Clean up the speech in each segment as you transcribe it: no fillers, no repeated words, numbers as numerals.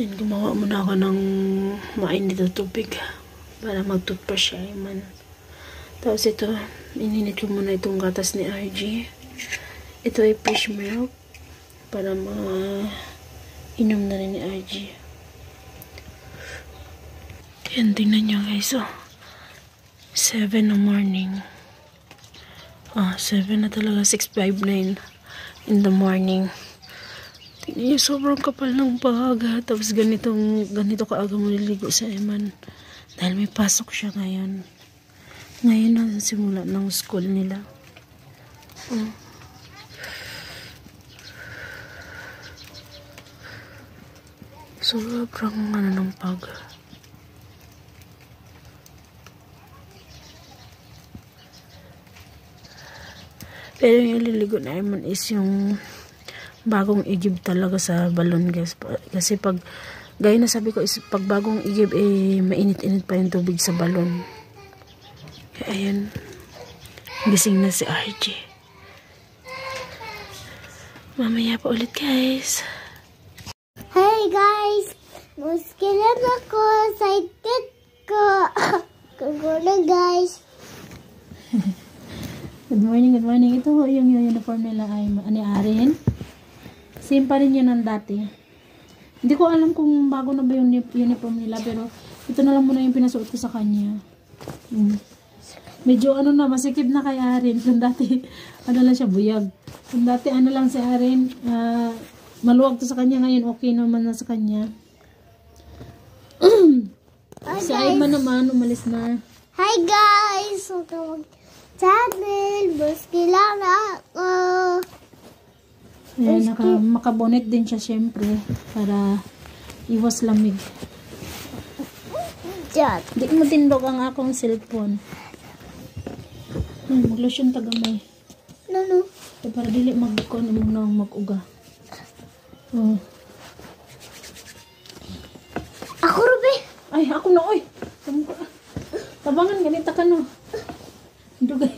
Yan, gumawa muna ako ng mainit na tubig para mag-toothbrush siya, man. Tapos ito, ininit ko muna itong gatas ni RG. Ito ay fresh milk para ma-inom na rin ni RG. Yan, tingnan nyo guys, oh. 7 na morning. 7 na talaga, 6:59 in the morning. Tingnan nyo, sobrang kapal ng baga. Tapos ganito kaaga mo niligo sa Eman. Dahil may pasok siya ngayon. Ngayon na simula ng school nila. Sobrang ng baga. Pero yung ililigo na Eman is yung bagong igib talaga sa balon guys. Kasi pag gaya na sabi ko is pag bagong igib mainit-init pa yung tubig sa balon. Kaya ayan, gising na si RJ. Mamaya pa ulit guys. Hey guys, muskilan ako, excited ko. Kaguna guys. Good morning, good morning. Ito yung uniform nila ay ani Arin. Same pa rin yun ng dati. Hindi ko alam kung bago na ba yung uniform nila, pero ito na lang muna yung pinasuot ko sa kanya. Medyo na, masikip na kay Arin. Kung dati, lang siya, buyag. Kung dati, lang si Arin, maluwag to sa kanya. Ngayon, okay naman na sa kanya. Si Ayman naman, umalis na. Hi guys! Welcome channel. Muskilan ako. Ayan, makabonet din siya syempre para iwas lamig. Di mo tindog ang akong cellphone. Mag-lotion tagamay. No. Para dili mag-con muna mag-uga. Ako Ruby. Ay, ako na oy. Tabangan ganita ka no. Dugay.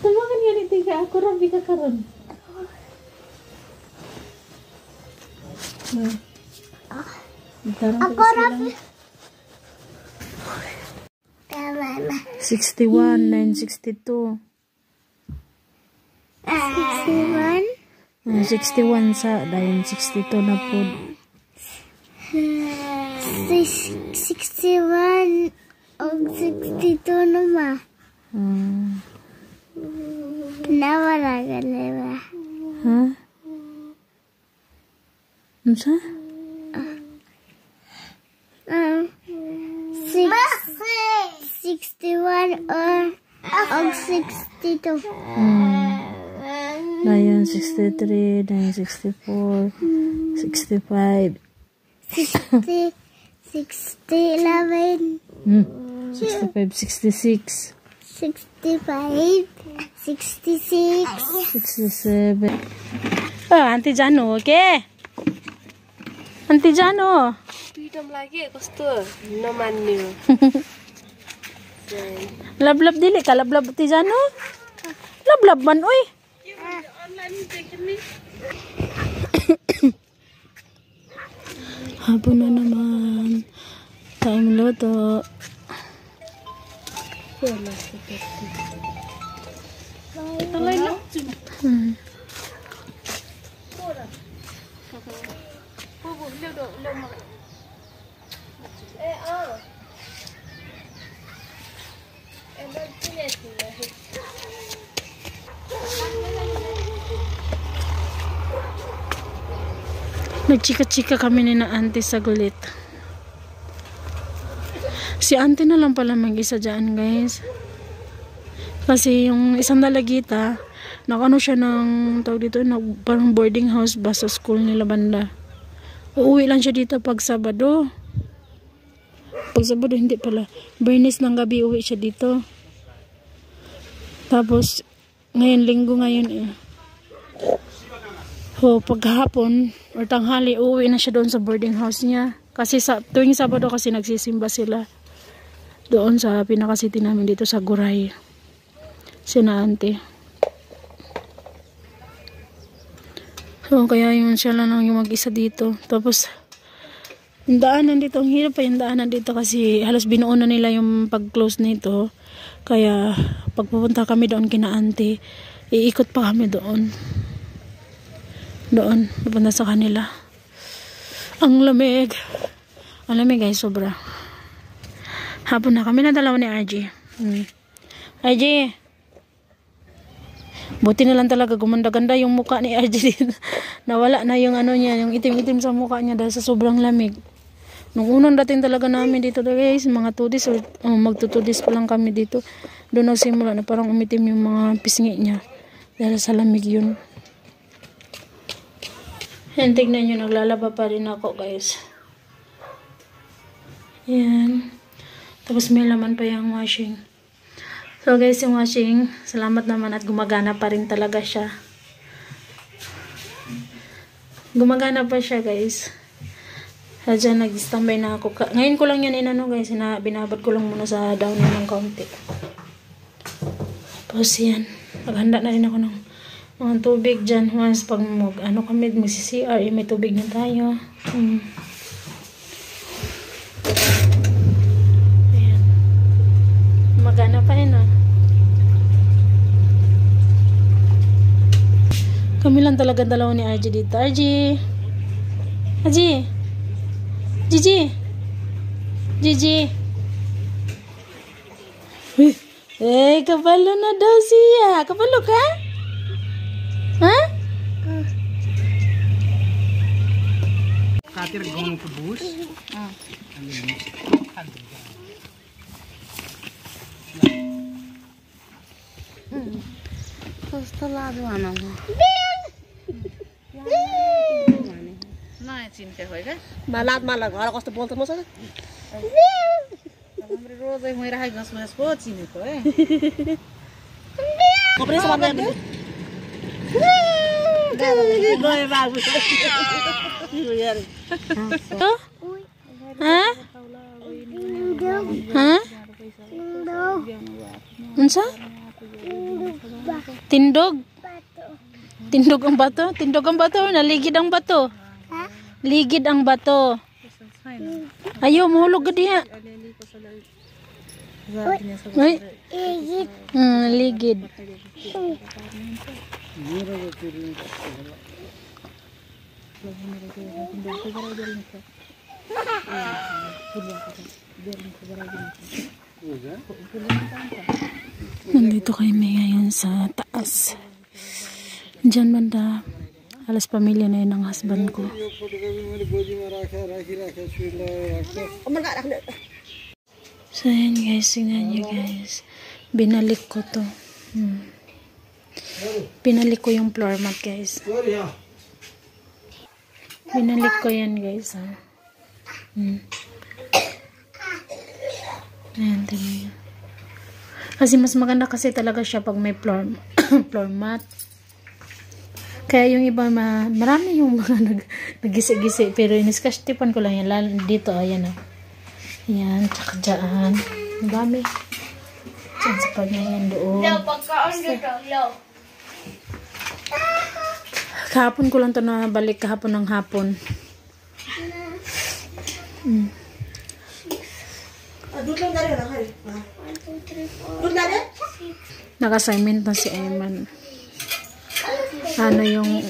Tabangan ganita ka. Ako Ruby ka karon. Ako Ruby. 61, 962. 61? 61 sa dayon 62 na po. 61 o 62 naman. Nawala ka diba? Ha? Ano sa? 61 or 62. Dayon 63, dayon 64, 65. 60, 11. 65, 66. 65, 66. 67. Auntie Jano, okay? Auntie Jano. Pitam lagi kस्तो नमान्ने Lablab dili ka lablab Auntie Jano. Lablab man oy. Hapon na naman. Time luto. Talay lang. Nagchika-chika kami ni na auntie sa gulit. Si auntie na lang pala mag-isa dyan guys. Kasi yung isang dalagita, nakano siya ng tawag dito, parang boarding house ba sa school nila banda. Uuwi lang siya dito pag Sabado. Pag Sabado hindi pala. Bernis ng gabi uwi siya dito. Tapos ngayon linggo ngayon eh. Paghapon or tanghali uwi na siya doon sa boarding house niya. Kasi sa tuwing Sabado kasi nagsisimba sila doon sa pinaka-city namin dito sa Guray. Sina auntie. So, kaya yun siya lang yung mag-isa dito. Tapos, yung daanan dito, ang hirap pa yung daanan dito kasi halos binuo na nila yung pag-close nito. Kaya, pag pupunta kami doon kina auntie, iikot pa kami doon. Doon, pupunta sa kanila. Ang lamig. Ang lamig guys, sobra. Hapon na kami na dalawa ni RJ. RJ! Buti na lang talaga gumanda-ganda yung mukha ni RJ dito. Nawala na yung ano niya, yung itim-itim sa mukha niya dahil sa sobrang lamig. Nung unang dating talaga namin dito guys, mga 2 days or magto 2 days pa lang kami dito. Doon nagsimula na parang umitim yung mga pisngi niya dahil sa lamig yun. Yan, tignan nyo, naglalaba pa rin ako guys. Yan. Tapos may laman pa yung washing. So guys, yung washing, salamat naman at gumagana pa rin talaga siya. Gumagana pa siya guys. Sadya nag-standby na ako. Ngayon ko lang yan inano guys, binabad ko lang muna sa down ng kaunti. Tapos yan, maghanda na rin ako ng mga tubig dyan. Once pag kami mag-CR, may tubig na tayo. Ayan. Magana pa rin Kami lang talaga dalawa ni RJ dito. RJ! RJ! Gigi! Gigi! Kabalo na daw siya. Kabalo ka? Ha? Katir gong ke bus. Setelah mana? Nah, cinta hoy kan? Malat orang kos tebol temos sana. Kami roz ay may rahay gas mas po cinta ko eh. Ngobrol sama dia. Goy bagus. Ha? Ha? Unsa? Tindog? Tindog ang bato? Tindog ang bato? Naligid ang bato? Ligid ang bato. Ayaw, mahulog ka diha. Ay? Ligid. Nandito kami ngayon sa taas. Diyan banda. Alas pamilya na yun ng husband ko. So yan guys, tingnan nyo guys. Binalik ko to. Binalik ko yung floor mat guys. Binalik ko yan guys. Ayan, tingnan nyo. Kasi mas maganda kasi talaga siya pag may floor mat. Kaya yung iba, marami yung mga nagisi-gisi. Pero iniskashtipan ko lang yan. Lalo dito, ayan o. Ayan, tsaka dyan. Ang dami. Dyan sa pag yan doon. Kahapon ko lang ito nabalik. Kahapon ng hapon. Naka-assignment na si Ayman. Ano yung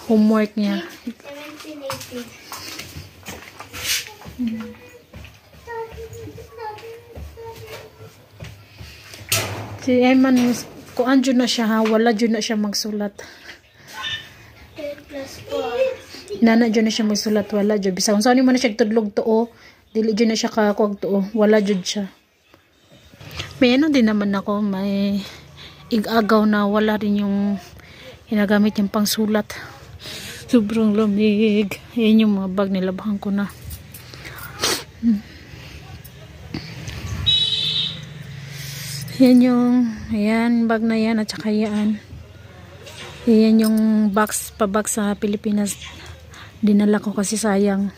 homework niya. Si Ayman, kuan dyan na siya ha, wala dyan na siya magsulat. Nana dyan na siya magsulat, wala dyan. Bisa kung saan mo na siya tudlog to, dili dyan na siya kakuag to, wala dyan siya. May ano din naman ako, may igagaw na wala rin yung ginagamit yung pangsulat. Sobrang lamig. Ayan yung mga bag, nilabahan ko na. Ayan yung, ayan, bag na yan at saka yan. Ayan yung box, pabag sa Pilipinas. Dinala ko kasi sayang.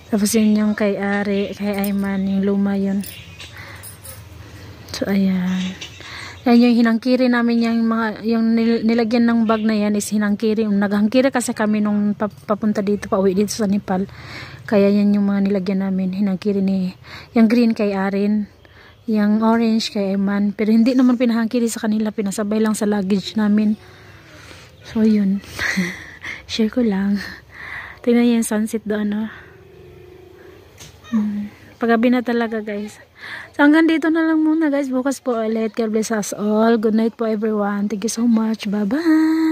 Tapos yun yung kay Ari, kay Ayman, yung luma yun. So ayan. Yan yung hinangkiri namin, yung nilagyan ng bag na yan is hinangkiri. Naghangkiri kasi kami nung papunta dito, pauwi dito sa Nepal. Kaya yan yung mga nilagyan namin, hinangkiri ni, yung green kay Arin, yung orange kay Eman. Pero hindi naman pinahangkiri sa kanila, pinasabay lang sa luggage namin. So yun, share ko lang. Tingnan niyo yung sunset doon, no? Paggabi na talaga, guys. So, hanggang dito na lang muna, guys. Bukas po ulit. God bless us all. Good night po, everyone. Thank you so much. Bye-bye.